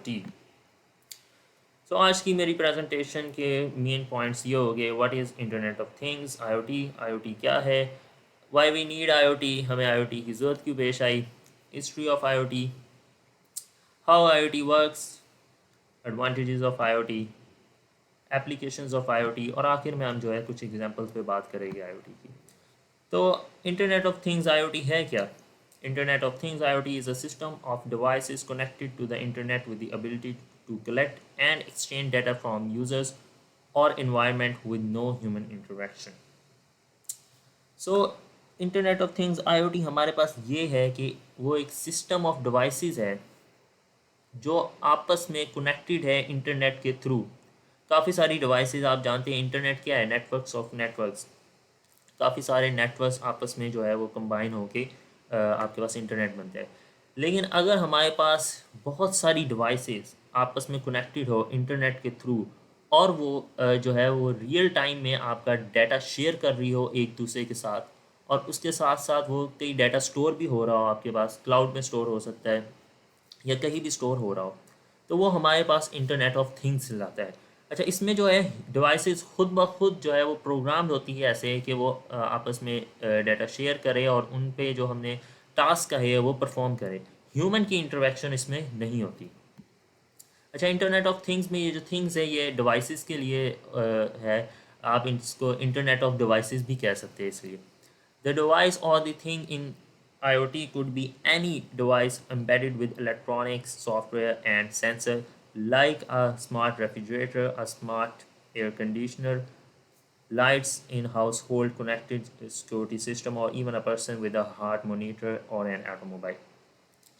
IoT। सो आज की मेरी प्रेजेंटेशन के मेन पॉइंट्स ये हो गए। What is internet of things, IoT क्या है, वाई वी नीड आईओटी, हमें आईओटी की ज़रूरत क्यों पेश आई, history of IoT, how IoT works, advantages of IoT, applications of IoT, और आखिर में हम जो है कुछ एग्जांपल्स पे बात करेंगे आईओटी की। तो इंटरनेट ऑफ थिंग्स आईओटी है क्या? Internet of things IoT is a system of devices connected to the internet with the ability to collect and exchange data from users or environment with no human interaction. So internet of things IoT हमारे पास ये है कि वो एक system of devices है जो आपस में कनेक्टेड है इंटरनेट के थ्रू। काफ़ी सारी डिवाइसेस, आप जानते हैं इंटरनेट क्या है, नेटवर्क्स ऑफ नेटवर्क्स। काफ़ी सारे नेटवर्क्स आपस में जो है वो कंबाइन होके आपके पास इंटरनेट बनता है। लेकिन अगर हमारे पास बहुत सारी डिवाइसेस आपस में कनेक्टेड हो इंटरनेट के थ्रू, और वो जो है वो रियल टाइम में आपका डाटा शेयर कर रही हो एक दूसरे के साथ, और उसके साथ साथ वो कई डाटा स्टोर भी हो रहा हो, आपके पास क्लाउड में स्टोर हो सकता है या कहीं भी स्टोर हो रहा हो, तो वो हमारे पास इंटरनेट ऑफ थिंग्स लाता है। अच्छा, इसमें जो है डिवाइसेस खुद ब खुद जो है वो प्रोग्राम्ड होती है ऐसे कि वो आपस में डाटा शेयर करे और उन पे जो हमने टास्क का है वो परफॉर्म करे। ह्यूमन की इंटरेक्शन इसमें नहीं होती। अच्छा, इंटरनेट ऑफ थिंग्स में ये जो थिंग्स है ये डिवाइसेस के लिए है। आप इसको इंटरनेट ऑफ डिवाइसेस भी कह सकते हैं। इसलिए द डिवाइस और the thing in IoT could be any device embedded with electronics, software, and sensor, like a smart refrigerator, a smart air conditioner, lights in household connected security system, or even a person with a heart monitor or an automobile.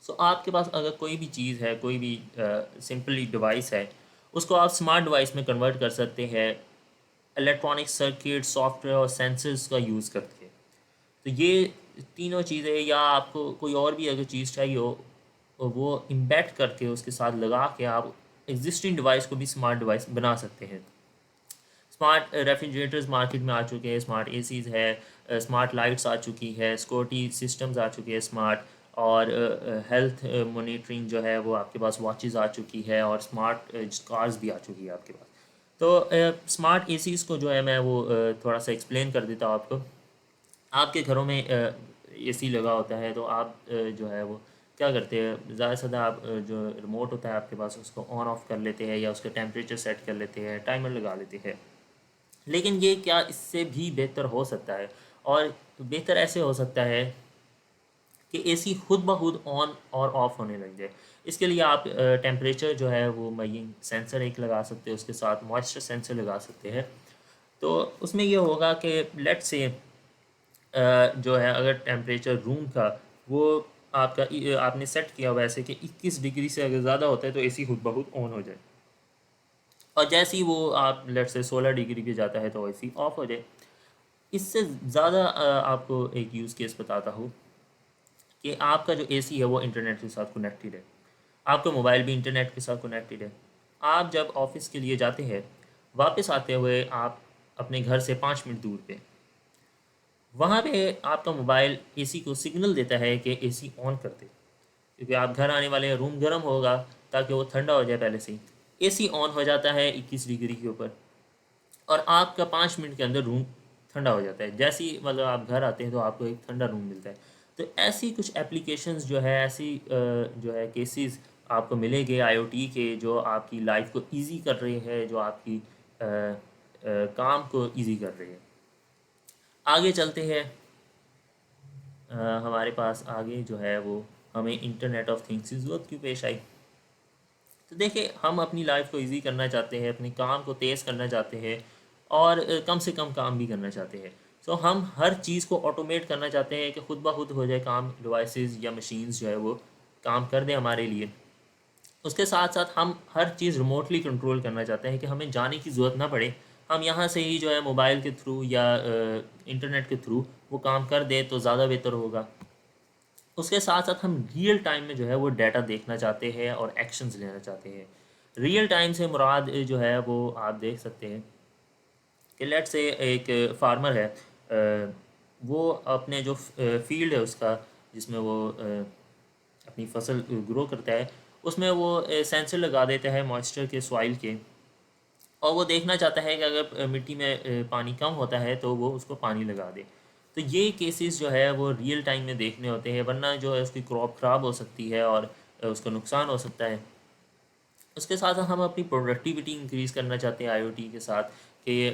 सो आपके पास अगर कोई भी चीज़ है, कोई भी simply device है, उसको आप स्मार्ट डिवाइस में कन्वर्ट कर सकते हैं इलेक्ट्रॉनिक सर्किट, सॉफ्टवेयर और सेंसर्स का यूज़ करके। तो ये तीनों चीज़ें, या आपको कोई और भी अगर चीज़ चाहिए हो, वो इम्बेड करके उसके साथ लगा के आप एग्जिस्टिंग डिवाइस को भी स्मार्ट डिवाइस बना सकते हैं। स्मार्ट रेफ्रिजरेटर्स मार्केट में आ चुके हैं, स्मार्ट एसीज़ है, स्मार्ट लाइट्स आ चुकी है, सिक्योरिटी सिस्टम्स आ चुके हैं स्मार्ट, और हेल्थ मॉनिटरिंग जो है वो आपके पास वॉचेस आ चुकी है, और स्मार्ट कार्स भी आ चुकी है आपके पास। तो स्मार्ट एसीज़ को जो है मैं वो थोड़ा सा एक्सप्लेन कर देता हूँ आपको। आपके घरों में एसी लगा होता है, तो आप जो है वो क्या करते हैं, ज़्यादा से ज़्यादा आप जो रिमोट होता है आपके पास उसको ऑन ऑफ कर लेते हैं, या उसका टेम्परेचर सेट कर लेते हैं, टाइमर लगा लेते हैं। लेकिन ये क्या इससे भी बेहतर हो सकता है, और बेहतर ऐसे हो सकता है कि एसी खुद ब खुद ऑन और ऑफ होने लग जाए। इसके लिए आप टेम्परेचर जो है वो मईइंग सेंसर एक लगा सकते हैं, उसके साथ मॉइस्चर सेंसर लगा सकते हैं। तो उसमें ये होगा कि लेट से जो है अगर टेम्परेचर रूम का वो आपका आपने सेट किया वैसे कि 21 डिग्री से अगर ज़्यादा होता है तो एसी खुद ब खुद ऑन हो जाए, और जैसे ही वो आप लेट से 16 डिग्री पे जाता है तो एसी ऑफ हो जाए। इससे ज़्यादा आपको एक यूज़ केस बताता हूँ कि आपका जो एसी है वो इंटरनेट के साथ कनेक्टेड है, आपका मोबाइल भी इंटरनेट के साथ कनेक्टेड है। आप जब ऑफिस के लिए जाते हैं, वापस आते हुए आप अपने घर से 5 मिनट दूर पे, वहाँ पे आपका मोबाइल एसी को सिग्नल देता है कि एसी ऑन कर दे, क्योंकि आप घर आने वाले हैं, रूम गर्म होगा ताकि वो ठंडा हो जाए पहले से ही। एसी ऑन हो जाता है 21 डिग्री के ऊपर, और आपका 5 मिनट के अंदर रूम ठंडा हो जाता है। जैसे ही मतलब आप घर आते हैं तो आपको एक ठंडा रूम मिलता है। तो ऐसी कुछ एप्लीकेशंस जो है, ऐसी जो है केसेस आपको मिलेंगे आईओटी के, जो आपकी लाइफ को इजी कर रहे हैं, जो आपकी काम को इजी कर रहे हैं। आगे चलते हैं। हमारे पास आगे जो है वो हमें इंटरनेट ऑफ थिंग्स की ज़रूरत क्यों पेश आई। तो देखिए, हम अपनी लाइफ को इजी करना चाहते हैं, अपने काम को तेज़ करना चाहते हैं, और कम से कम काम भी करना चाहते हैं। सो हम हर चीज़ को ऑटोमेट करना चाहते हैं कि खुद ब खुद हो जाए काम, डिवाइसेस या मशीन्स जो है वो काम कर दें हमारे लिए। उसके साथ साथ हम हर चीज़ रिमोटली कंट्रोल करना चाहते हैं कि हमें जाने की ज़रूरत ना पड़े, हम यहाँ से ही जो है मोबाइल के थ्रू या इंटरनेट के थ्रू वो काम कर दें तो ज़्यादा बेहतर होगा। उसके साथ साथ हम रियल टाइम में जो है वो डाटा देखना चाहते हैं और एक्शंस लेना चाहते हैं। रियल टाइम से मुराद जो है वो आप देख सकते हैं कि लेट से एक फार्मर है, वो अपने जो फील्ड है उसका, जिसमें वो अपनी फसल ग्रो करता है, उसमें वो सेंसर लगा देता है मॉइस्चर के, सॉइल के, और वो देखना चाहता है कि अगर मिट्टी में पानी कम होता है तो वो उसको पानी लगा दे। तो ये केसेस जो है वो रियल टाइम में देखने होते हैं, वरना जो है उसकी क्रॉप ख़राब हो सकती है और उसको नुकसान हो सकता है। उसके साथ हम अपनी प्रोडक्टिविटी इंक्रीज़ करना चाहते हैं आईओटी के साथ, कि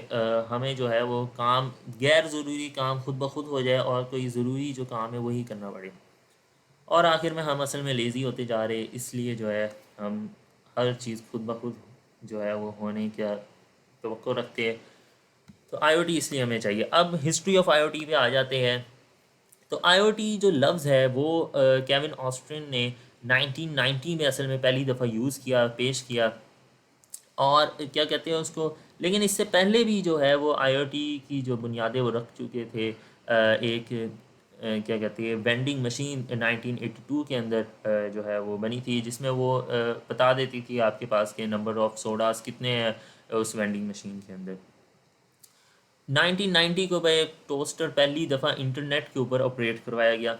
हमें जो है वो काम, गैर ज़रूरी काम खुद ब खुद हो जाए और कोई ज़रूरी जो काम है वही करना पड़े। और आखिर में हम असल में लेज़ी होते जा रहे, इसलिए जो है हम हर चीज़ खुद ब खुद जो है वो होने का तवक्को रखते हैं। तो आईओटी इसलिए हमें चाहिए। अब हिस्ट्री ऑफ आईओटी पे आ जाते हैं। तो आईओटी जो लफ्ज़ है वो केविन ऑस्ट्रिन ने 1990 में असल में पहली दफ़ा यूज़ किया, पेश किया। और क्या कहते हैं उसको, लेकिन इससे पहले भी जो है वो आईओटी की जो बुनियादें वो रख चुके थे। एक क्या कहते हैं वेंडिंग मशीन 1982 के अंदर जो है वो बनी थी, जिसमें वो बता देती थी आपके पास के नंबर ऑफ़ सोडास कितने हैं उस वेंडिंग मशीन के अंदर। 1990 को भाई टोस्टर पहली दफ़ा इंटरनेट के ऊपर ऑपरेट करवाया गया।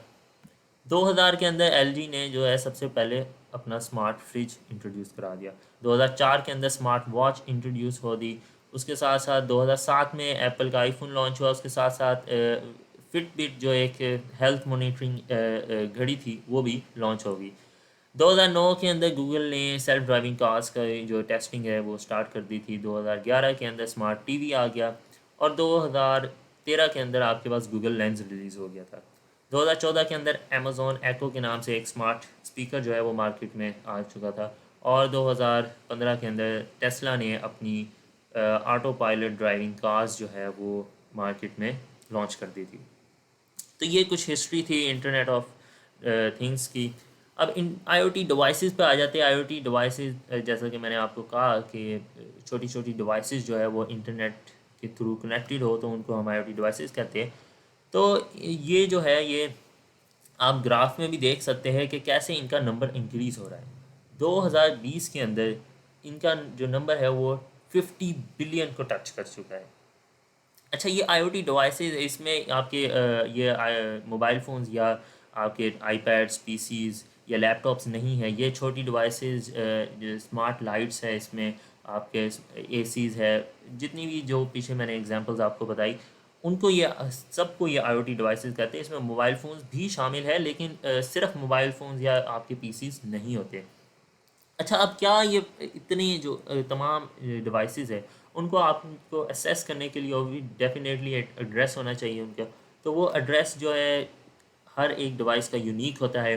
2000 के अंदर एलजी ने जो है सबसे पहले अपना स्मार्ट फ्रिज इंट्रोड्यूस करा दिया। 2004 के अंदर स्मार्ट वॉच इंट्रोड्यूस हो दी। उसके साथ साथ 2007 में एप्पल का आईफोन लॉन्च हुआ। उसके साथ साथ फिटबिट जो एक हेल्थ मॉनिटरिंग घड़ी थी वो भी लॉन्च हो गई। 2009 के अंदर गूगल ने सेल्फ ड्राइविंग कार्स का जो टेस्टिंग है वो स्टार्ट कर दी थी। 2011 के अंदर स्मार्ट टीवी आ गया, और 2013 के अंदर आपके पास गूगल लेंस रिलीज़ हो गया था। 2014 के अंदर अमेज़ॉन एको के नाम से एक स्मार्ट स्पीकर जो है वो मार्केट में आ चुका था। और 2015 के अंदर टेस्ला ने अपनी ऑटो पायलट ड्राइविंग कार्स जो है वो मार्केट में लॉन्च कर दी थी। तो ये कुछ हिस्ट्री थी इंटरनेट ऑफ थिंग्स की। अब इन आईओटी डिवाइसेस पे आ जाते हैं। आईओटी डिवाइसेस जैसा कि मैंने आपको कहा कि छोटी छोटी डिवाइसेस जो है वो इंटरनेट के थ्रू कनेक्टेड हो, तो उनको हम आईओटी डिवाइसेस कहते हैं। तो ये जो है ये आप ग्राफ में भी देख सकते हैं कि कैसे इनका नंबर इंक्रीज़ हो रहा है। 2020 के अंदर इनका जो नंबर है वो 50 बिलियन को टच कर चुका है। अच्छा, ये आईओटी डिवाइसेस, इसमें आपके ये मोबाइल फ़ोन्स या आपके आईपैड्स, पीसीज़ या लैपटॉप्स नहीं है। ये छोटी डिवाइसेस जो स्मार्ट लाइट्स है, इसमें आपके एसीज़ है, जितनी भी जो पीछे मैंने एग्जांपल्स आपको बताई, उनको ये सबको ये आईओटी डिवाइसेस कहते हैं। इसमें मोबाइल फ़ोन्स भी शामिल है, लेकिन सिर्फ मोबाइल फ़ोन्स या आपके पीसीज़ नहीं होते। अच्छा, अब क्या ये इतनी जो तमाम डिवाइसेस है, उनको आपको असेस करने के लिए भी डेफिनेटली एड्रेस होना चाहिए उनका। तो वो एड्रेस जो है हर एक डिवाइस का यूनिक होता है।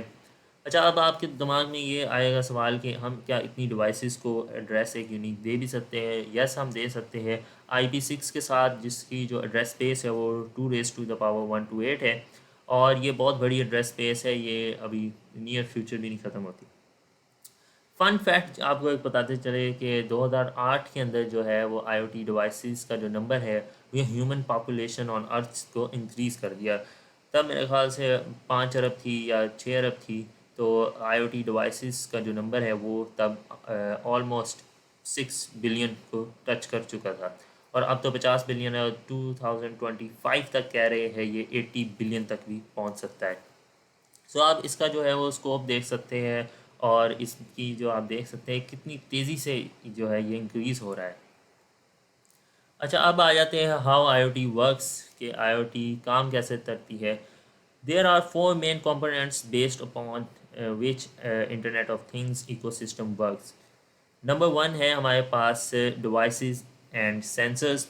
अच्छा, अब आपके दिमाग में ये आएगा सवाल कि हम क्या इतनी डिवाइसेस को एड्रेस एक यूनिक दे भी सकते हैं? यस, हम दे सकते हैं। IP6 के साथ, जिसकी जो एड्रेस स्पेस है वो 2⁻128 है, और ये बहुत बड़ी एड्रेस स्पेस है। ये अभी नियर फ्यूचर भी नहीं ख़त्म होती। फ़न फैक्ट आपको एक बताते चले कि 2008 के अंदर जो है वो आईओटी डिवाइसेस का जो नंबर है, वो ह्यूमन पॉपुलेशन ऑन अर्थ को इंक्रीज़ कर दिया। तब मेरे ख़्याल से 5 अरब थी या 6 अरब थी। तो आईओटी डिवाइसेस का जो नंबर है वो तब ऑलमोस्ट 6 बिलियन को टच कर चुका था। और अब तो 50 बिलियन है, और 2025 तक कह रहे हैं ये 80 बिलियन तक भी पहुंच सकता है। सो आप इसका जो है वो स्कोप देख सकते हैं, और इसकी जो आप देख सकते हैं कितनी तेज़ी से जो है ये इंक्रीज़ हो रहा है। अच्छा, अब आ जाते हैं हाउ आईओटी वर्क्स, कि आईओटी काम कैसे करती है। There are 4 main components based upon which internet of things ecosystem works. Number 1 है हमारे पास devices and sensors.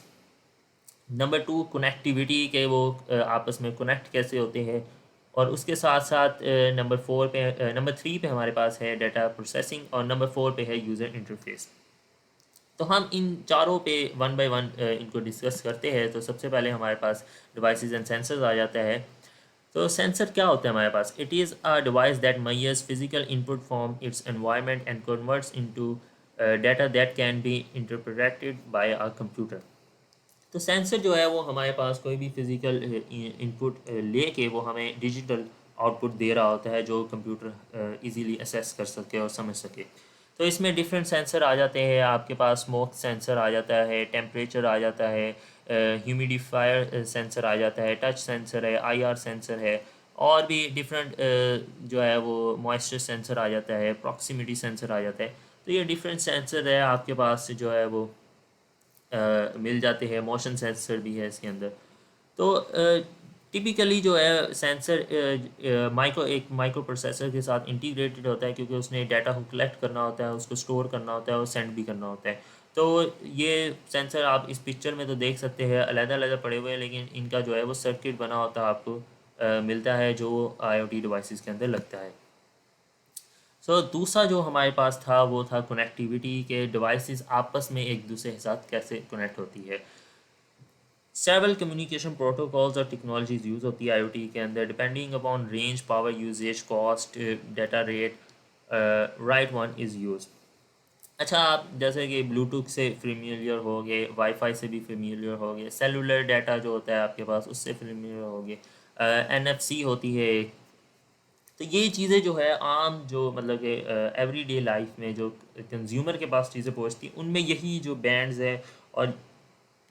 Number 2 connectivity, के वो आपस में कनेक्ट कैसे होते हैं। और उसके साथ साथ नंबर 3 पे हमारे पास है डाटा प्रोसेसिंग, और नंबर 4 पे है यूज़र इंटरफेस। तो हम इन चारों पे वन बाय वन इनको डिस्कस करते हैं। तो सबसे पहले हमारे पास डिवाइसेस एंड सेंसर्स आ जाता है। तो सेंसर क्या होता है हमारे पास? It is a device that measures physical input from its environment and converts into data that can be interpreted by a computer. तो सेंसर जो है वो हमारे पास कोई भी फिज़िकल इनपुट लेके वो हमें डिजिटल आउटपुट दे रहा होता है, जो कंप्यूटर इजीली असेस कर सके और समझ सके। तो इसमें डिफरेंट सेंसर आ जाते हैं। आपके पास स्मोक सेंसर आ जाता है, टेम्परेचर आ जाता है, ह्यूमिडिफायर सेंसर आ जाता है, टच सेंसर है, IR सेंसर है, और भी डिफरेंट जो है वो मॉइस्चर सेंसर आ जाता है, प्रॉक्सिमिटी सेंसर आ जाता है। तो ये डिफरेंट सेंसर है आपके पास जो है वो मिल जाते हैं। मोशन सेंसर भी है इसके अंदर। तो टिपिकली जो है सेंसर माइक्रो प्रोसेसर के साथ इंटीग्रेटेड होता है, क्योंकि उसने डाटा को कलेक्ट करना होता है, उसको स्टोर करना होता है और सेंड भी करना होता है। तो ये सेंसर आप इस पिक्चर में तो देख सकते हैं अलग-अलग पड़े हुए हैं, लेकिन इनका जो है वो सर्किट बना होता है आपको मिलता है जो आईओटी डिवाइसेस के अंदर लगता है। दूसरा जो हमारे पास था वो था कनेक्टिविटी के डिवाइसेस आपस में एक दूसरे के साथ कैसे कनेक्ट होती है। सेवरल कम्युनिकेशन प्रोटोकॉल्स और टेक्नोलॉजीज यूज़ होती है आईओटी के अंदर depending upon range, power usage, cost, data rate, right one is use. अच्छा, आप जैसे कि ब्लूटूथ से फेमिलियर हो गए, वाईफाई से भी फेमिलियर हो गए, सेलुलर डाटा जो होता है आपके पास उससे फेमिलियर हो गए, एनएफसी होती है एक। तो ये चीज़ें जो है आम जो मतलब कि एवरीडे लाइफ में जो कंज्यूमर के पास चीज़ें पहुँचती हैं उनमें यही जो बैंड्स है और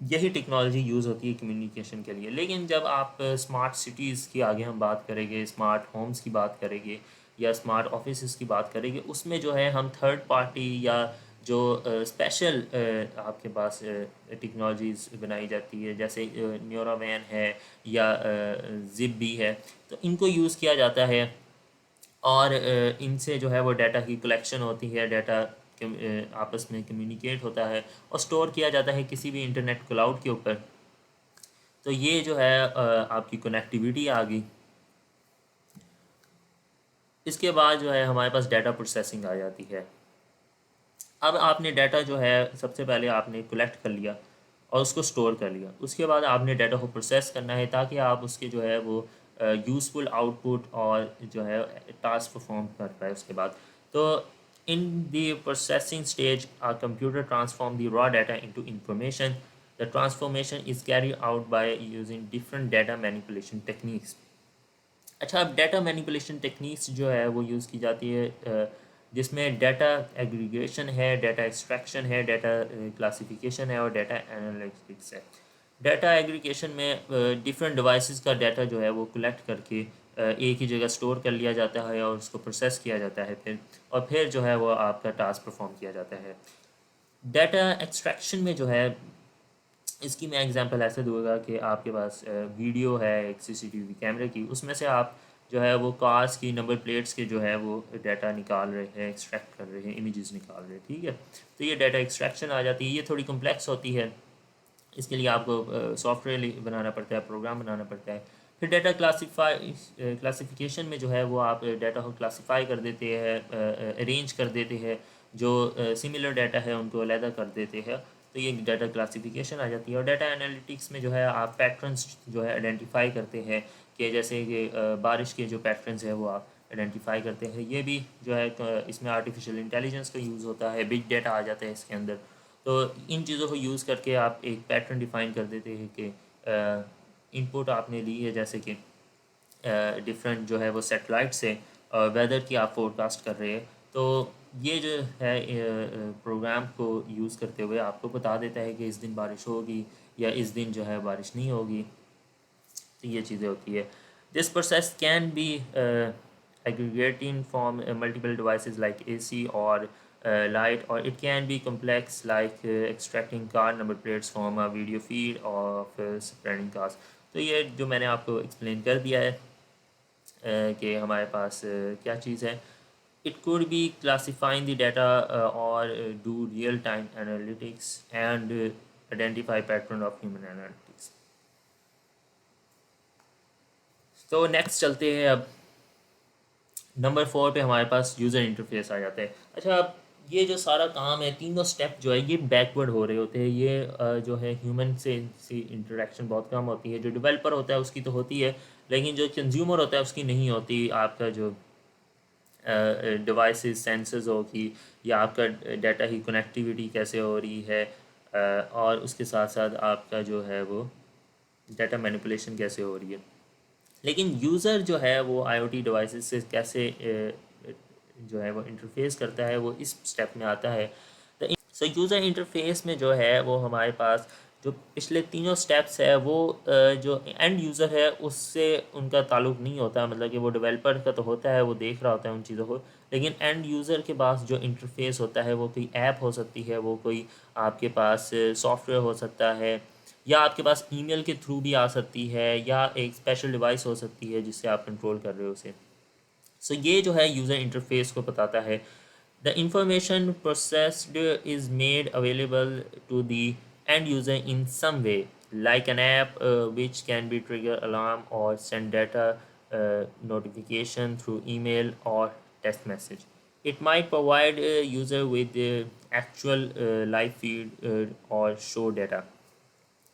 यही टेक्नोलॉजी यूज़ होती है कम्युनिकेशन के लिए। लेकिन जब आप स्मार्ट सिटीज़ की आगे हम बात करेंगे, स्मार्ट होम्स की बात करेंगे या स्मार्ट ऑफिस की बात करेंगे, उसमें जो है हम थर्ड पार्टी या जो स्पेशल आपके पास टेक्नोलॉजीज़ बनाई जाती है, जैसे न्यूरावैन है या जिप भी है, तो इनको यूज़ किया जाता है। और इनसे जो है वो डाटा की कलेक्शन होती है, डाटा आपस में कम्युनिकेट होता है और स्टोर किया जाता है किसी भी इंटरनेट क्लाउड के ऊपर। तो ये जो है आपकी कनेक्टिविटी आ गई। इसके बाद जो है हमारे पास डाटा प्रोसेसिंग आ जाती है। अब आपने डाटा जो है सबसे पहले आपने कलेक्ट कर लिया और उसको स्टोर कर लिया। उसके बाद आपने डाटा को प्रोसेस करना है ताकि आप उसके जो है वो यूज़फुल आउटपुट और जो है टास्क परफॉर्म कर पाए उसके बाद। तो in the processing stage a computer transform the raw data into information. The transformation is carry out by using different data manipulation techniques. अच्छा, अब डाटा मैनिपुलेशन टेक्निक्स जो है वो यूज़ की जाती है जिसमें डाटा एग्रीगेशन है, डाटा एक्सट्रैक्शन है, डाटा क्लासिफिकेशन है और डाटा एनालिटिक्स है। डाटा एग्रीगेशन में डिफरेंट डिवाइसेस का डाटा जो है वो कलेक्ट करके एक ही जगह स्टोर कर लिया जाता है और उसको प्रोसेस किया जाता है फिर जो है वो आपका टास्क परफॉर्म किया जाता है। डाटा एक्सट्रैक्शन में जो है इसकी मैं एग्जांपल ऐसे दूंगा कि आपके पास वीडियो है एक सीसीटीवी कैमरे की, उसमें से आप जो है वो कार्स की नंबर प्लेट्स के जो है वो डाटा निकाल रहे हैं, एक्सट्रैक्ट कर रहे हैं, इमेजेस निकाल रहे हैं, ठीक है। तो ये डाटा एक्सट्रैक्शन आ जाती है, ये थोड़ी कम्प्लेक्स होती है। इसके लिए आपको सॉफ्टवेयर बनाना पड़ता है, प्रोग्राम बनाना पड़ता है। फिर डाटा क्लासिफिकेशन में जो है वो आप डाटा को क्लासिफाई कर देते हैं, अरेंज कर देते हैं, जो सिमिलर डाटा है उनको अलहदा कर देते हैं। तो ये डाटा क्लासिफिकेशन आ जाती है। और डाटा एनालिटिक्स में जो है आप पैटर्न्स जो है आइडेंटिफाई करते हैं कि जैसे कि बारिश के जो पैटर्न्स है वो आप आइडेंटिफाई करते हैं। ये भी जो है इसमें आर्टिफिशियल इंटेलिजेंस का यूज़ होता है, बिग डाटा आ जाता है इसके अंदर। तो इन चीज़ों को यूज़ करके आप एक पैटर्न डिफाइन कर देते हैं कि इनपुट आपने ली है, जैसे कि डिफरेंट जो है वो सेटेलाइट से वेदर की आप फोरकास्ट कर रहे हैं। तो ये जो है प्रोग्राम को यूज़ करते हुए आपको बता देता है कि इस दिन बारिश होगी या इस दिन जो है बारिश नहीं होगी। तो ये चीज़ें होती है। This process can be aggregating from multiple devices like AC or light, or it can be complex like extracting car number plates from a video feed of spreading cars। तो ये जो मैंने आपको एक्सप्लेन कर दिया है कि हमारे पास क्या चीज़ है। It could be classifying the data और do real time analytics and identify pattern of human analytics. तो नेक्स्ट चलते हैं अब नंबर 4 पे हमारे पास यूज़र इंटरफेस आ जाता है। अच्छा, अब ये जो सारा काम है, तीनों स्टेप जो है ये बैकवर्ड हो रहे होते हैं। ये जो है ह्यूमन से इंटरेक्शन बहुत कम होती है। जो डेवलपर होता है उसकी तो होती है, लेकिन जो कंज्यूमर होता है उसकी नहीं होती। आपका जो डिवाइसेस सेंसर्स होगी या आपका डाटा की कनेक्टिविटी कैसे हो रही है, और उसके साथ साथ आपका जो है वो डाटा मैनिपुलेशन कैसे हो रही है। लेकिन यूज़र जो है वो आईओटी डिवाइसेस से कैसे जो है वो इंटरफेस करता है, वो इस स्टेप में आता है। तो सो यूज़र इंटरफेस में जो है वो हमारे पास जो पिछले तीनों स्टेप्स है वो जो एंड यूज़र है उससे उनका ताल्लुक़ नहीं होता, मतलब कि वो डेवलपर का तो होता है, वो देख रहा होता है उन चीज़ों को, लेकिन एंड यूज़र के पास जो इंटरफेस होता है वो कोई ऐप हो सकती है, वो कोई आपके पास सॉफ्टवेयर हो सकता है, या आपके पास ईमेल के थ्रू भी आ सकती है, या एक स्पेशल डिवाइस हो सकती है जिससे आप कंट्रोल कर रहे हो उसे। सो ये जो है यूज़र इंटरफेस को बताता है। The information processed is made available to the end user in some way, like an app which can be trigger alarm or send data notification through email or text message. It might provide a user with the actual live feed or show data.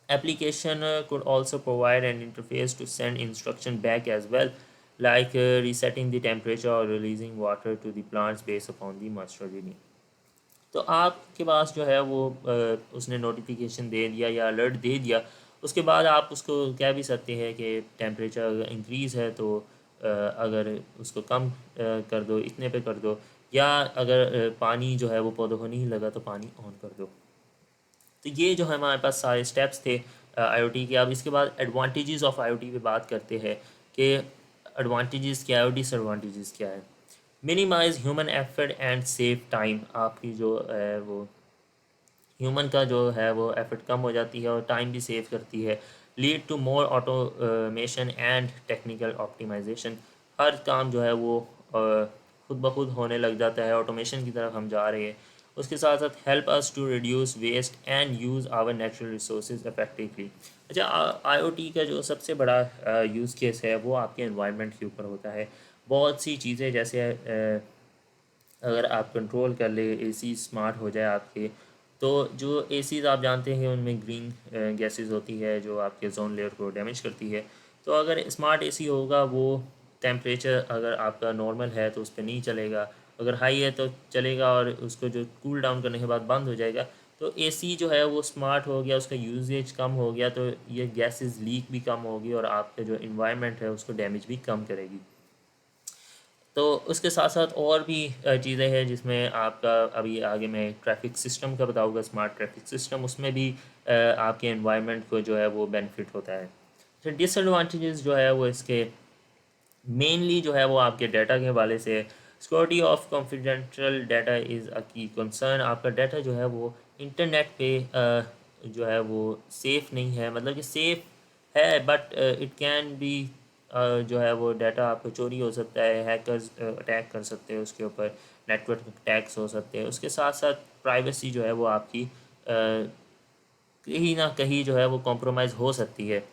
Application could also provide an interface to send instruction back as well, like resetting the temperature or releasing water to the plants based upon the moisture reading. तो आपके पास जो है वो उसने notification दे दिया या alert दे दिया, उसके बाद आप उसको कह भी सकते हैं कि टेम्परेचर अगर इंक्रीज़ है तो अगर उसको कम कर दो, इतने पे कर दो, या अगर पानी जो है वो पौधों को नहीं लगा तो पानी ऑन कर दो। तो ये जो हमारे पास सारे स्टेप्स थे आईओटी के। अब इसके बाद एडवांटेजेस ऑफ आईओटी पे बात करते हैं कि एडवांटेजेस क्या है और डिसएडवांटेजेस क्या है। Minimize human effort and save time, आपकी जो है वो ह्यूमन का जो है वो एफर्ट कम हो जाती है और टाइम भी सेव करती है। Lead to more automation and technical optimisation, हर काम जो है वो खुद ब खुद होने लग जाता है, ऑटोमेशन की तरफ हम जा रहे हैं। उसके साथ साथ help us to reduce waste and use our natural resource effectively. अच्छा, आईओटी का जो सबसे बड़ा यूज़ केस है वो आपके एनवायरनमेंट के ऊपर होता है। बहुत सी चीज़ें जैसे अगर आप कंट्रोल कर ले, एसी स्मार्ट हो जाए आपके, तो जो एसीज़ आप जानते हैं उनमें ग्रीन गैसेस होती है जो आपके जोन लेयर को डैमेज करती है। तो अगर स्मार्ट एसी होगा वो टेम्परेचर अगर आपका नॉर्मल है तो उस पर नहीं चलेगा, अगर हाई है तो चलेगा, और उसको जो कूल डाउन करने के बाद बंद हो जाएगा। तो एसी जो है वो स्मार्ट हो गया, उसका यूजेज कम हो गया, तो ये गैसेस लीक भी कम होगी और आपका जो इन्वायरमेंट है उसको डैमेज भी कम करेगी। तो उसके साथ साथ और भी चीज़ें हैं जिसमें आपका अभी आगे मैं ट्रैफिक सिस्टम का बताऊँगा, स्मार्ट ट्रैफिक सिस्टम, उसमें भी आपके एनवायरनमेंट को जो है वो बेनिफिट होता है। तो डिसएडवांटेजेस जो है वो इसके मेनली जो है वो आपके डाटा के हवाले से, security of confidential data is a की कंसर्न, आपका डाटा जो है वो इंटरनेट पे जो है वो सेफ़ नहीं है, मतलब कि सेफ़ है बट इट कैन बी जो है वो डाटा आपको चोरी हो सकता है, हैकर्स अटैक कर सकते हैं उसके ऊपर, नेटवर्क अटैक्स हो सकते हैं। उसके साथ साथ प्राइवेसी जो है वो आपकी कहीं ना कहीं जो है वो कॉम्प्रोमाइज़ हो सकती है।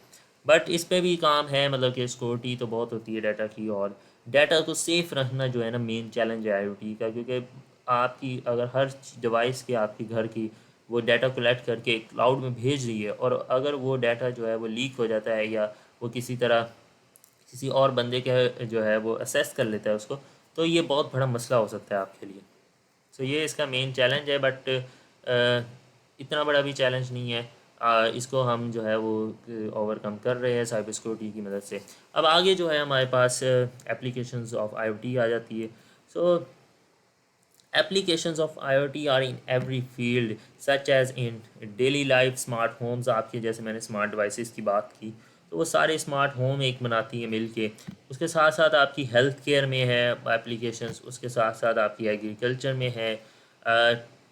बट इस पे भी काम है, मतलब कि सिक्योरिटी तो बहुत होती है डाटा की, और डाटा को सेफ़ रखना जो है ना मेन चैलेंज है आईओटी का, क्योंकि आपकी अगर हर डिवाइस के आपके घर की वो डाटा कलेक्ट करके क्लाउड में भेज रही है, और अगर वो डाटा जो है वो लीक हो जाता है या वो किसी तरह किसी और बंदे के जो है वो असेस कर लेता है उसको, तो ये बहुत बड़ा मसला हो सकता है आपके लिए। सो ये इसका मेन चैलेंज है, बट इतना बड़ा भी चैलेंज नहीं है। इसको हम जो है वो ओवरकम कर रहे हैं साइबर सिक्योरिटी की मदद से। अब आगे जो है हमारे पास एप्लीकेशंस ऑफ आईओटी आ जाती है। सो applications of IoT are in every field such as in daily life, smart homes आपके, जैसे मैंने स्मार्ट डिवाइसेस की बात की, तो वो सारे स्मार्ट होम एक बनाती है मिल के। उसके साथ साथ आपकी हेल्थ केयर में है एप्लीकेशंस, उसके साथ साथ आपकी एग्रीकल्चर में है,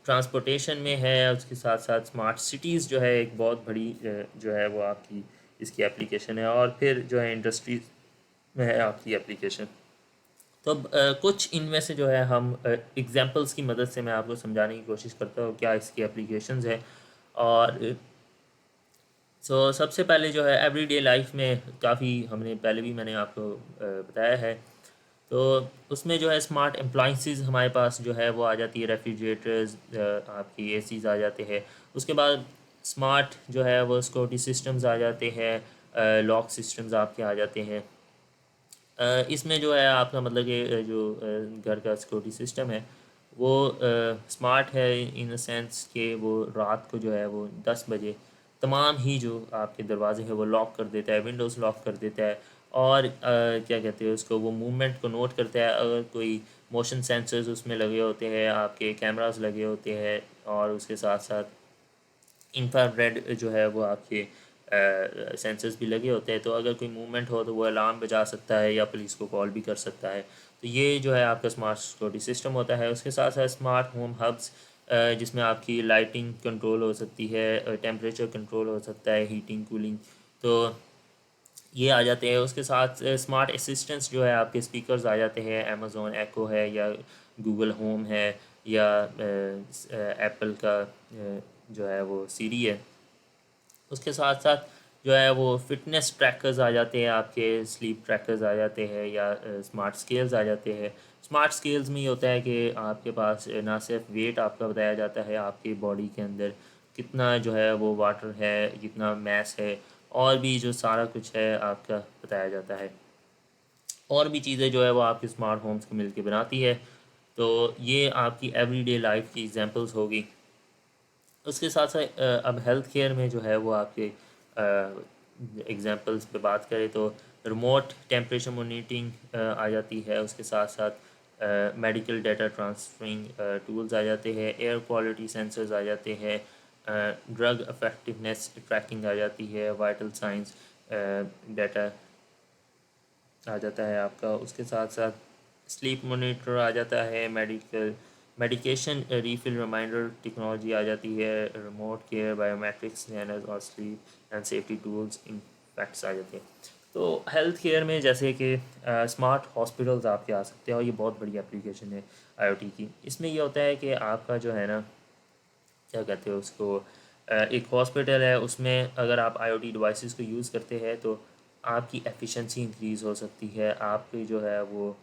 ट्रांसपोर्टेशन में है, उसके साथ साथ स्मार्ट सिटीज़ जो है एक बहुत बड़ी जो है वो आपकी इसकी एप्लीकेशन है, और फिर जो है इंडस्ट्रीज में है आपकी एप्लीकेशन। तो अब कुछ इनमें से जो है हम एग्जांपल्स की मदद से मैं आपको समझाने की कोशिश करता हूँ क्या इसकी एप्लीकेशंस है। और सबसे पहले जो है एवरीडे लाइफ में काफ़ी हमने पहले भी मैंने आपको बताया है, तो उसमें जो है स्मार्ट अप्लाइंसेस हमारे पास जो है वो आ जाती है, रेफ्रिजरेटर्स, आपकी एसीज़ आ जाते हैं। उसके बाद स्मार्ट जो है वो सिक्योरिटी सिस्टम्स आ जाते हैं, लॉक सिस्टम्स आपके आ जाते हैं। इसमें जो है आपका मतलब कि जो घर का सिक्योरिटी सिस्टम है वो स्मार्ट है इन द सेंस कि वो रात को जो है वो 10 बजे तमाम ही जो आपके दरवाजे हैं वो लॉक कर देता है, विंडोज़ लॉक कर देता है, और क्या कहते हैं उसको, वो मूवमेंट को नोट करता है। अगर कोई मोशन सेंसर्स उसमें लगे होते हैं, आपके कैमरास लगे होते हैं, और उसके साथ साथ इंफ्रारेड जो है वो आपके सेंसर्स भी लगे होते हैं, तो अगर कोई मूवमेंट हो तो वो अलार्म बजा सकता है या पुलिस को कॉल भी कर सकता है। तो ये जो है आपका स्मार्ट सिक्योरिटी सिस्टम होता है। उसके साथ साथ स्मार्ट होम हब्स, जिसमें आपकी लाइटिंग कंट्रोल हो सकती है, टेम्परेचर कंट्रोल हो सकता है, हीटिंग कूलिंग, तो ये आ जाते हैं। उसके साथ स्मार्ट असिस्टेंट्स जो है आपके स्पीकर्स आ जाते हैं, अमेज़ॉन एको है या गूगल होम है या एप्पल का जो है वो सीरी है। उसके साथ साथ जो है वो फिटनेस ट्रैकर्स आ जाते हैं, आपके स्लीप ट्रैकर्स आ जाते हैं या स्मार्ट स्केल्स आ जाते हैं। स्मार्ट स्केल्स में ये होता है कि आपके पास ना सिर्फ वेट आपका बताया जाता है, आपकी बॉडी के अंदर कितना जो है वो वाटर है, कितना मैस है, और भी जो सारा कुछ है आपका बताया जाता है। और भी चीज़ें जो है वो आपके स्मार्ट होम्स को मिलके बनाती है। तो ये आपकी एवरीडे लाइफ की एग्जांपल्स होगी। उसके साथ साथ अब हेल्थ केयर में जो है वो आपके एग्जांपल्स पे बात करें तो रिमोट टेम्परेचर मॉनिटरिंग आ जाती है। उसके साथ साथ मेडिकल डाटा ट्रांसफरिंग टूल्स आ जाते हैं, एयर क्वालिटी सेंसर्स आ जाते हैं, ड्रग इफेक्टिवनेस ट्रैकिंग आ जाती है, वाइटल साइंस डाटा आ जाता है आपका। उसके साथ साथ स्लीप मॉनिटर आ जाता है, मेडिकेशन रीफिल रिमाइंडर टेक्नोलॉजी आ जाती है, रिमोट केयर बायोमेट्रिक्स स्कैनर्स और sleep and safety tools impacts आ जाते हैं। तो हेल्थ केयर में जैसे कि स्मार्ट हॉस्पिटल्स आपके आ सकते हैं, और ये बहुत बड़ी एप्लीकेशन है आईओटी की। इसमें ये होता है कि आपका जो है ना, क्या कहते हैं उसको, एक हॉस्पिटल है, उसमें अगर आप आईओटी डिवाइसेस को यूज़ करते हैं तो आपकी एफिशिएंसी इंक्रीज़ हो सकती है, आपकी जो है वो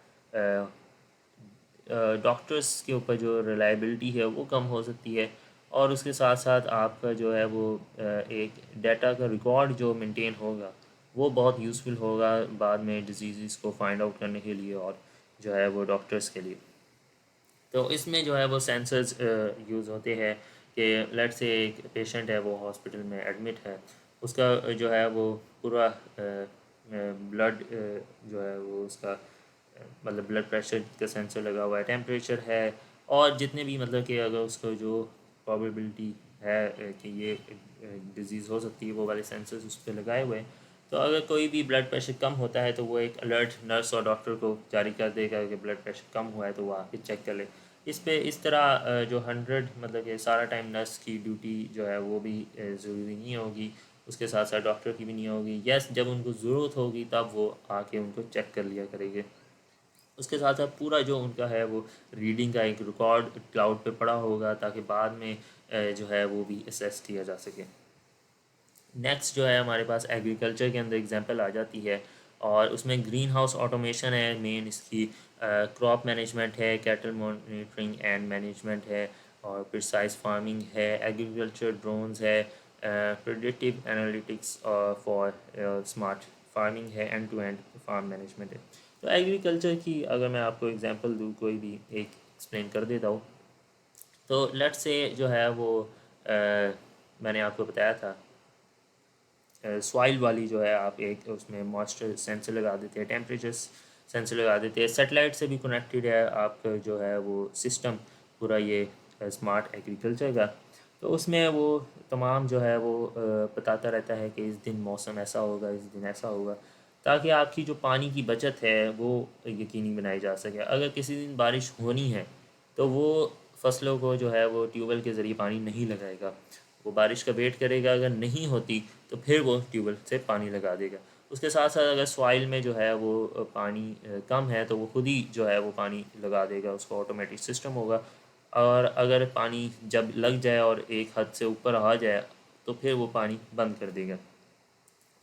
डॉक्टर्स के ऊपर जो रिलायबिलिटी है वो कम हो सकती है। और उसके साथ साथ आपका जो है वो एक डाटा का रिकॉर्ड जो मेंटेन होगा वो बहुत यूज़फुल होगा बाद में डिजीज़ को फाइंड आउट करने के लिए और जो है वो डॉक्टर्स के लिए। तो इसमें जो है वो सेंसर्स यूज़ होते हैं कि लेट्स से एक पेशेंट है, वो हॉस्पिटल में एडमिट है, उसका जो है वो पूरा ब्लड जो है वो उसका मतलब ब्लड प्रेशर का सेंसर लगा हुआ है, टेम्परेचर है, और जितने भी मतलब कि अगर उसको जो प्रोबेबिलिटी है कि ये डिज़ीज़ हो सकती है वो वाले सेंसर्स उस पर लगाए हुए हैं। तो अगर कोई भी ब्लड प्रेशर कम होता है तो वो एक अलर्ट नर्स और डॉक्टर को जारी कर देगा कि ब्लड प्रेशर कम हुआ है, तो वो आके चेक कर ले। इस पे इस तरह जो 100 मतलब कि सारा टाइम नर्स की ड्यूटी जो है वो भी ज़रूरी नहीं होगी, उसके साथ साथ डॉक्टर की भी नहीं होगी। यस, जब उनको ज़रूरत होगी तब वो आके उनको चेक कर लिया करेंगे। उसके साथ साथ पूरा जो उनका है वो रीडिंग का एक रिकॉर्ड क्लाउड पे पड़ा होगा, ताकि बाद में जो है वो भी असेस किया जा सके। नेक्स्ट जो है हमारे पास एग्रीकल्चर के अंदर एग्जांपल आ जाती है, और उसमें ग्रीन हाउस ऑटोमेशन है मेन इसकी, क्रॉप मैनेजमेंट है, कैटल मॉनिटरिंग एंड मैनेजमेंट है, और प्रिसाइज फार्मिंग है, एग्रीकल्चर ड्रोन्स है, predictive analytics for smart farming है, end to end farm management है। तो एग्रीकल्चर की अगर मैं आपको एग्जांपल दूँ, कोई भी एक एक्सप्लेन कर देता हूँ, तो लेट्स से जो है वो मैंने आपको बताया था सॉइल वाली जो है, आप एक उसमें मॉइस्चर सेंसर लगा देते हैं, टेम्परेचर सेंसर लगा देते हैं, सेटेलाइट से भी कनेक्टेड है आपका जो है वो सिस्टम पूरा, ये स्मार्ट एग्रीकल्चर का। तो उसमें वो तमाम जो है वो बताता रहता है कि इस दिन मौसम ऐसा होगा, इस दिन ऐसा होगा, ताकि आपकी जो पानी की बचत है वो यकीनी बनाई जा सके। अगर किसी दिन बारिश होनी है तो वो फसलों को जो है वो ट्यूबवेल के ज़रिए पानी नहीं लगाएगा, वो बारिश का वेट करेगा, अगर नहीं होती तो फिर वो ट्यूबवेल से पानी लगा देगा। उसके साथ साथ अगर सॉइल में जो है वो पानी कम है तो वो खुद ही जो है वो पानी लगा देगा, उसका ऑटोमेटिक सिस्टम होगा। और अगर पानी जब लग जाए और एक हद से ऊपर आ जाए तो फिर वो पानी बंद कर देगा।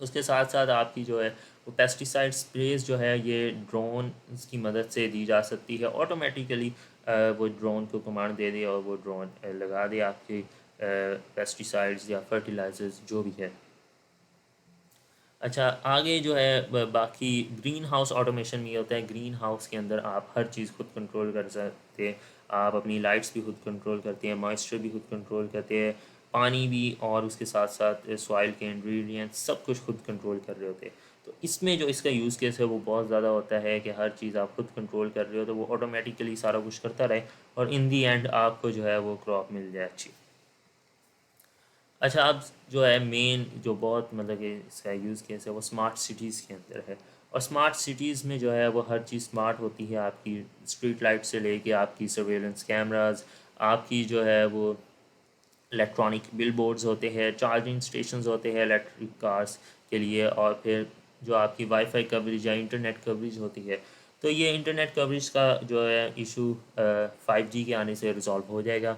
उसके साथ साथ आपकी जो है वो पेस्टिसाइड स्प्रेज जो है ये ड्रोन की मदद से दी जा सकती है ऑटोमेटिकली। वो ड्रोन को कमांड दे दे और वो ड्रोन लगा दे आपके पेस्टिसाइड्स या फर्टिलाइजर्स जो भी है। अच्छा, आगे जो है बाकी ग्रीन हाउस ऑटोमेशन में ये होता है, ग्रीन हाउस के अंदर आप हर चीज़ खुद कंट्रोल कर सकते हैं। आप अपनी लाइट्स भी खुद कंट्रोल करते हैं, मॉइस्चर भी खुद कंट्रोल करते हैं, पानी भी, और उसके साथ साथ सॉइल के इंग्रेडिएंट्स सब कुछ खुद कंट्रोल कर रहे होते हैं। तो इसमें जो इसका यूज़ केस है वो बहुत ज़्यादा होता है कि हर चीज़ आप खुद कंट्रोल कर रहे हो तो वो ऑटोमेटिकली सारा कुछ करता रहे, और इन दी एंड आपको जो है वो क्रॉप मिल जाए अच्छी। अच्छा, अब जो है मेन जो बहुत मतलब कि इसका यूज़ केस है वो स्मार्ट सिटीज़ के अंदर है। और स्मार्ट सिटीज़ में जो है वो हर चीज़ स्मार्ट होती है, आपकी स्ट्रीट लाइट से लेके आपकी सर्वेलेंस कैमरास, आपकी जो है वो इलेक्ट्रॉनिक बिल बोर्ड्स होते हैं, चार्जिंग स्टेशंस होते हैं इलेक्ट्रिक कार्स के लिए, और फिर जो आपकी वाईफाई कवरेज या इंटरनेट कवरेज होती है। तो ये इंटरनेट कवरेज का जो है इशू 5G के आने से रिजॉल्व हो जाएगा।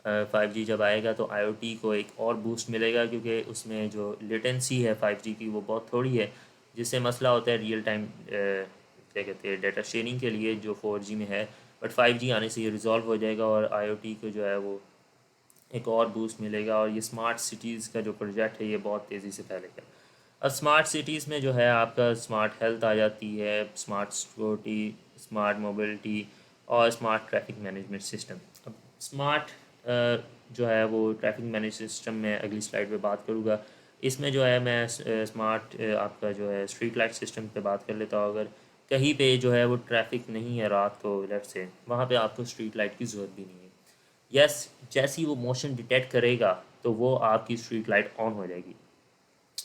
5G जब आएगा तो आईओटी को एक और बूस्ट मिलेगा, क्योंकि उसमें जो लेटेंसी है 5G की वो बहुत थोड़ी है, जिससे मसला होता है रियल टाइम क्या कहते हैं डेटा शेयरिंग के लिए जो 4G में है। बट 5G आने से ये रिजॉल्व हो जाएगा और आईओटी को जो है वो एक और बूस्ट मिलेगा, और ये स्मार्ट सिटीज़ का जो प्रोजेक्ट है ये बहुत तेज़ी से फैलेगा। अब स्मार्ट सिटीज़ में जो है आपका स्मार्ट हेल्थ आ जाती है, स्मार्ट सिक्योरिटी, स्मार्ट मोबिलिटी और स्मार्ट ट्रैफिक मैनेजमेंट सिस्टम। अब स्मार्ट जो है वो ट्रैफिक मैनेज सिस्टम में अगली स्लाइड पे बात करूँगा। इसमें जो है मैं स्मार्ट आपका जो है स्ट्रीट लाइट सिस्टम पे बात कर लेता हूँ। अगर कहीं पे जो है वो ट्रैफिक नहीं है रात को लेट से, वहाँ पे आपको स्ट्रीट लाइट की ज़रूरत भी नहीं है। यस, जैसे ही वो मोशन डिटेक्ट करेगा तो वो आपकी स्ट्रीट लाइट ऑन हो जाएगी,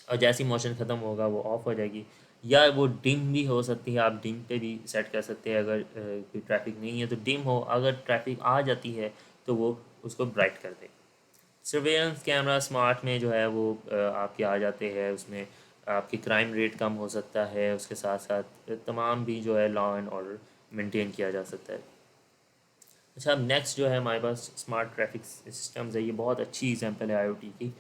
और जैसे ही मोशन ख़त्म होगा वो ऑफ हो जाएगी। या वो डिम भी हो सकती है, आप डिम पे भी सेट कर सकते हैं। अगर कोई ट्रैफिक नहीं है तो डिम हो, अगर ट्रैफिक आ जाती है तो वो उसको ब्राइट कर दे। सर्वेलेंस कैमरा स्मार्ट में जो है वो आपके आ जाते हैं, उसमें आपकी क्राइम रेट कम हो सकता है, उसके साथ साथ तमाम भी जो है लॉ एंड ऑर्डर मेंटेन किया जा सकता है। अच्छा, अब नेक्स्ट जो है हमारे पास स्मार्ट ट्रैफिक सिस्टम्स है। ये बहुत अच्छी एग्जांपल है आईओटी की।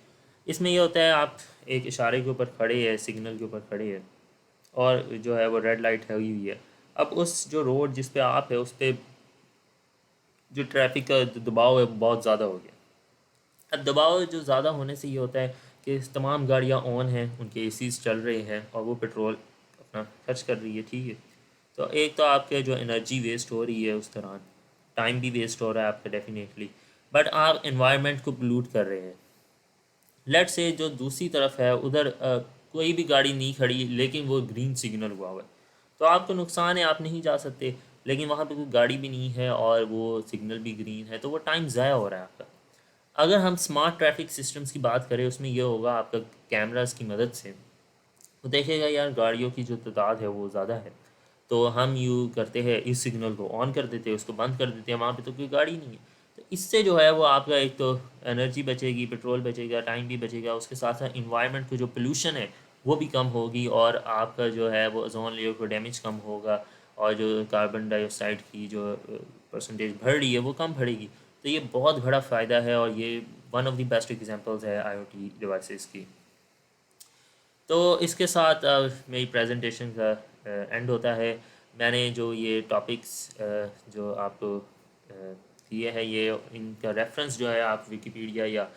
इसमें ये होता है आप एक इशारे के ऊपर खड़े हैं, सिग्नल के ऊपर खड़े हैं, और जो है वो रेड लाइट हुई हुई है। अब उस जो रोड जिस पे आप है उस पे जो ट्रैफिक का दबाव है बहुत ज़्यादा हो गया। अब दबाव जो ज़्यादा होने से ये होता है कि तमाम गाड़ियाँ ऑन हैं, उनके एसीज चल रहे हैं और वो पेट्रोल अपना खर्च कर रही है, ठीक है। तो एक तो आपके जो एनर्जी वेस्ट हो रही है उस दौरान, टाइम भी वेस्ट हो रहा है आपका डेफिनेटली, बट आप इन्वायरमेंट को पोल्यूट कर रहे हैं। लेट से जो दूसरी तरफ है उधर कोई भी गाड़ी नहीं खड़ी लेकिन वो ग्रीन सिग्नल हुआ है, तो आपको नुकसान है, आप नहीं जा सकते। लेकिन वहाँ पे कोई गाड़ी भी नहीं है और वो सिग्नल भी ग्रीन है, तो वो टाइम ज़ाया हो रहा है आपका। अगर हम स्मार्ट ट्रैफिक सिस्टम्स की बात करें, उसमें ये होगा आपका कैमरास की मदद से वो देखेगा यार गाड़ियों की जो तादाद है वो ज़्यादा है, तो हम यूँ करते हैं इस सिग्नल को ऑन कर देते हैं, उसको बंद कर देते हैं, वहाँ पे तो कोई गाड़ी नहीं है। तो इससे जो है वो आपका एक तो एनर्जी बचेगी, पेट्रोल बचेगा, टाइम भी बचेगा, उसके साथ साथ इन्वायरमेंट को जो पोल्यूशन है वो भी कम होगी, और आपका जो है वो ओजोन लेयर को डैमेज कम होगा, और जो कार्बन डाइऑक्साइड की जो परसेंटेज बढ़ रही है वो कम बढ़ेगी। तो ये बहुत बड़ा फ़ायदा है, और ये one of the best examples है आईओटी डिवाइसेस की। तो इसके साथ मेरी प्रेजेंटेशन का एंड होता है। मैंने जो ये टॉपिक्स जो आपको दिए हैं, ये इनका रेफरेंस जो है आप विकिपीडिया या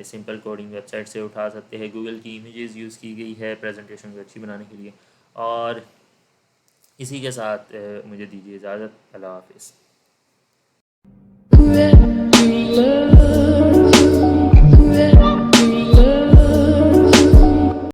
सिंपल कोडिंग वेबसाइट से उठा सकते हैं। गूगल की इमेजेस यूज़ की गई है प्रेजेंटेशन को अच्छी बनाने के लिए। और इसी के साथ मुझे दीजिए इजाज़त। अल्लाह हाफिज़।